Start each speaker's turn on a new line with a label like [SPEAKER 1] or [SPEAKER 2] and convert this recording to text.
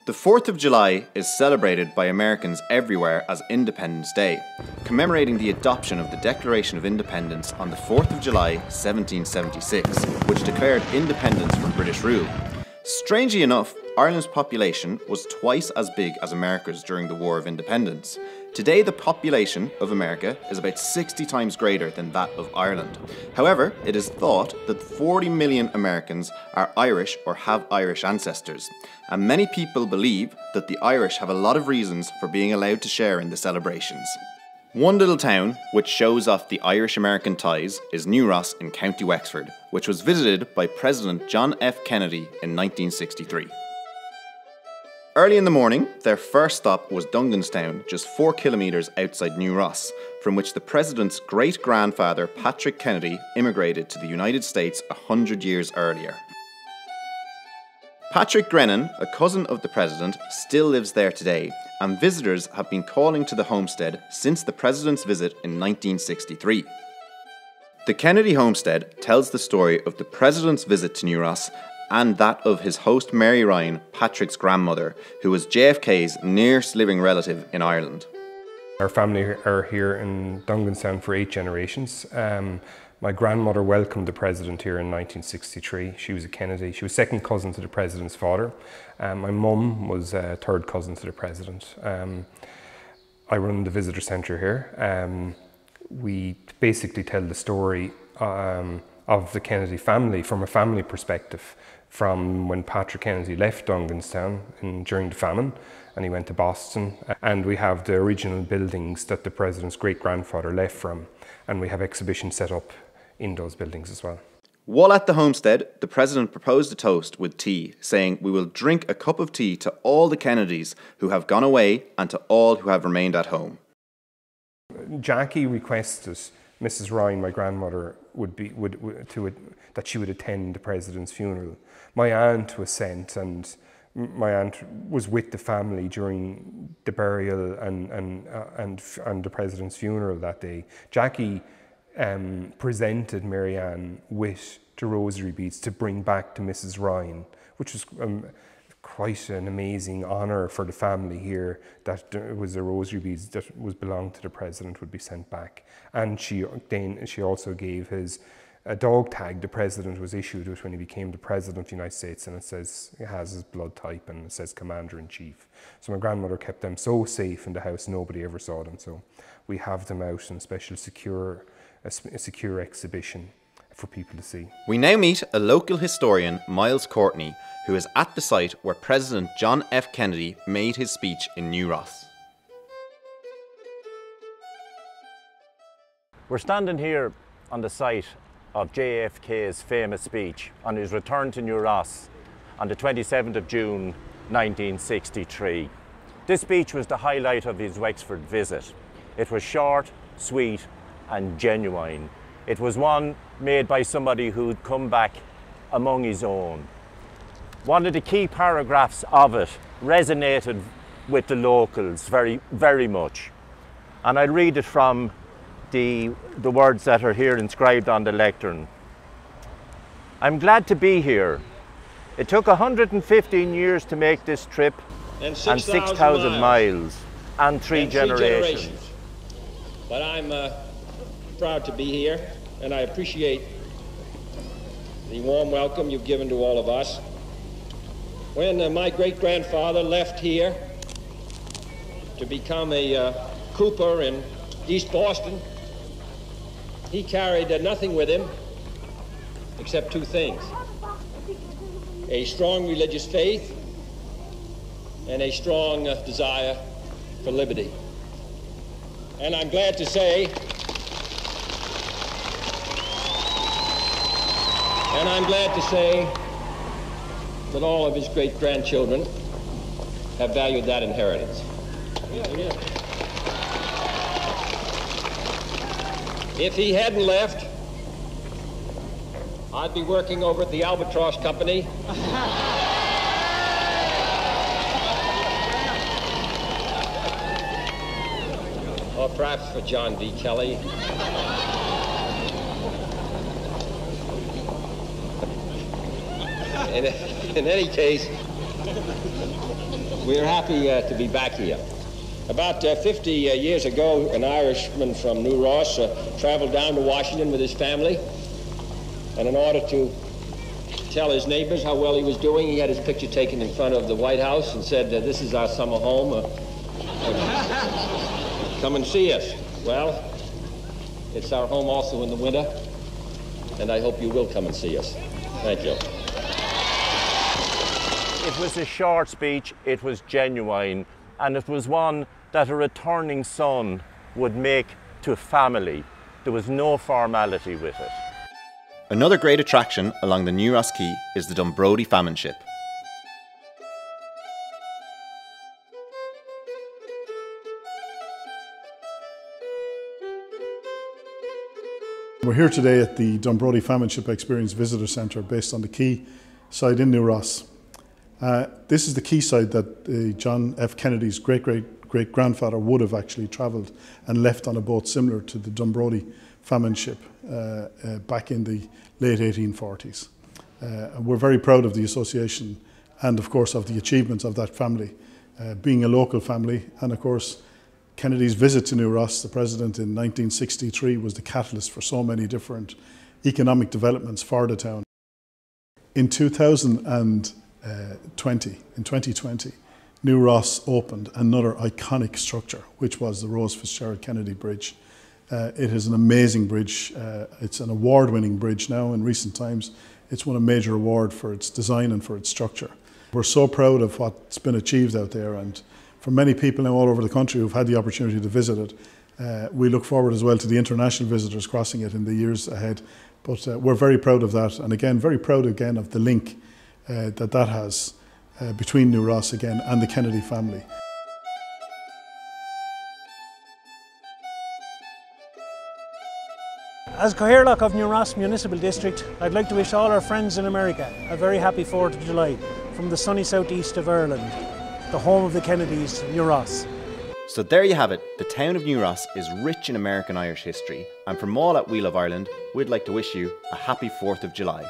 [SPEAKER 1] The 4th of July is celebrated by Americans everywhere as Independence Day, commemorating the adoption of the Declaration of Independence on the 4th of July 1776, which declared independence from British rule. Strangely enough, Ireland's population was twice as big as America's during the War of Independence. Today, the population of America is about 60 times greater than that of Ireland. However, it is thought that 40 million Americans are Irish or have Irish ancestors, and many people believe that the Irish have a lot of reasons for being allowed to share in the celebrations. One little town which shows off the Irish-American ties is New Ross in County Wexford, which was visited by President John F. Kennedy in 1963. Early in the morning, their first stop was Dunganstown, just 4 kilometres outside New Ross, from which the President's great-grandfather Patrick Kennedy immigrated to the United States 100 years earlier. Patrick Grennan, a cousin of the President, still lives there today, and visitors have been calling to the homestead since the President's visit in 1963. The Kennedy Homestead tells the story of the President's visit to New Ross and that of his host Mary Ryan, Patrick's grandmother, who was JFK's nearest living relative in Ireland.
[SPEAKER 2] Our family are here in Dunganstown for 8 generations. My grandmother welcomed the President here in 1963. She was a Kennedy. She was second cousin to the President's father. My mum was third cousin to the President. I run the visitor centre here. We basically tell the story of the Kennedy family from a family perspective, from when Patrick Kennedy left Dunganstown during the famine and he went to Boston. And we have the original buildings that the President's great-grandfather left from, and we have exhibitions set up in those buildings as well.
[SPEAKER 1] While at the homestead, the President proposed a toast with tea, saying, "We will drink a cup of tea to all the Kennedys who have gone away and to all who have remained at home."
[SPEAKER 2] Jackie requested Mrs. Ryan, my grandmother, that she would attend the President's funeral. My aunt was sent, and my aunt was with the family during the burial and the President's funeral that day. Jackie presented Mary Ann with the rosary beads to bring back to Mrs. Ryan, which was quite an amazing honour for the family here, that there was the rosary beads that belonged to the President would be sent back. And she also gave a dog tag the President was issued with when he became the President of the United States, and it has his blood type and it says Commander-in-Chief. So my grandmother kept them so safe in the house, nobody ever saw them. So we have them out in a secure exhibition for people to see.
[SPEAKER 1] We now meet a local historian, Miles Courtney, who is at the site where President John F. Kennedy made his speech in New Ross.
[SPEAKER 3] We're standing here on the site of JFK's famous speech on his return to New Ross on the 27th of June 1963. This speech was the highlight of his Wexford visit. It was short, sweet and genuine. It was one made by somebody who'd come back among his own. One of the key paragraphs of it resonated with the locals very, very much. And I'll read it from the words that are here inscribed on the lectern. "I'm glad to be here. It took 115 years to make this trip and 6,000 miles and three generations.
[SPEAKER 4] But I'm proud to be here, and I appreciate the warm welcome you've given to all of us. When my great-grandfather left here to become a cooper in East Boston, he carried nothing with him except 2 things: a strong religious faith and a strong desire for liberty. And I'm glad to say that all of his great-grandchildren have valued that inheritance. If he hadn't left, I'd be working over at the Albatross Company. Or perhaps for John D. Kelly. In any case, We're happy to be back here. About 50 years ago, an Irishman from New Ross traveled down to Washington with his family, and in order to tell his neighbors how well he was doing, he had his picture taken in front of the White House and said, this is our summer home. Come and see us. Well, it's our home also in the winter, and I hope you will come and see us. Thank you.
[SPEAKER 3] It was a short speech, it was genuine, and it was one that a returning son would make to a family. There was no formality with it.
[SPEAKER 1] Another great attraction along the New Ross Quay is the Dunbrody famine ship.
[SPEAKER 5] We're here today at the Dunbrody Famine Ship Experience Visitor Centre based on the quay side in New Ross. This is the quayside that John F. Kennedy's great-great-grandfather would have actually travelled and left on a boat similar to the Dunbrody famine ship back in the late 1840s. We're very proud of the association and of course of the achievements of that family, being a local family, and of course Kennedy's visit to New Ross, the President, in 1963 was the catalyst for so many different economic developments for the town. In 2020, New Ross opened another iconic structure, which was the Rose Fitzgerald Kennedy Bridge. It is an amazing bridge. It's an award-winning bridge now in recent times. It's won a major award for its design and for its structure. We're so proud of what's been achieved out there, and for many people now all over the country who've had the opportunity to visit it, we look forward as well to the international visitors crossing it in the years ahead. But we're very proud of that, and again, very proud again of the link that has between New Ross again and the Kennedy family.
[SPEAKER 6] As Cathaoirleach of New Ross Municipal District, I'd like to wish all our friends in America a very happy 4th of July from the sunny southeast of Ireland, the home of the Kennedys, New Ross.
[SPEAKER 1] So there you have it, the town of New Ross is rich in American Irish history, and from all at We Love Ireland, we'd like to wish you a happy 4th of July.